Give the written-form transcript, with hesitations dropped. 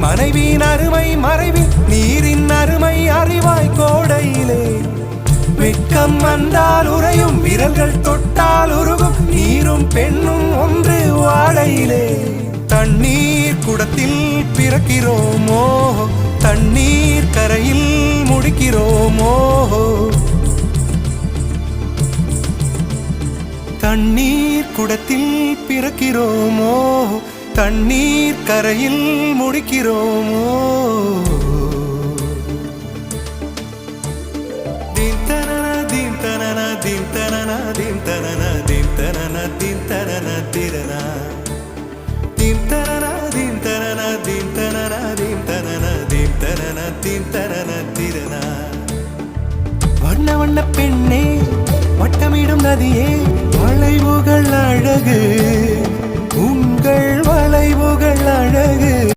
மனைவியின் அருமை மறைவில் நீரின் அருமை அறிவாய் கோடையிலே வெட்கம் வந்தால் உறையும் விரல்கள் தொட்டால் உருகும் நீரும் பெண்ணும் ஒன்று வாழையிலே தண்ணீர் குடத்தில் பிறக்கிறோமோ தண்ணீர் கரையில் முடிக்கிறோமோ தண்ணீர் குடத்தில் பிறக்கிறோமோ தண்ணீர் கரையில் முடிக்கிறோமோ வண்ண வண்ண பெண்ணே வட்டமிடும் நதியே வளைவுகள் அழகு உங்கள் வளைவுகள் அழகு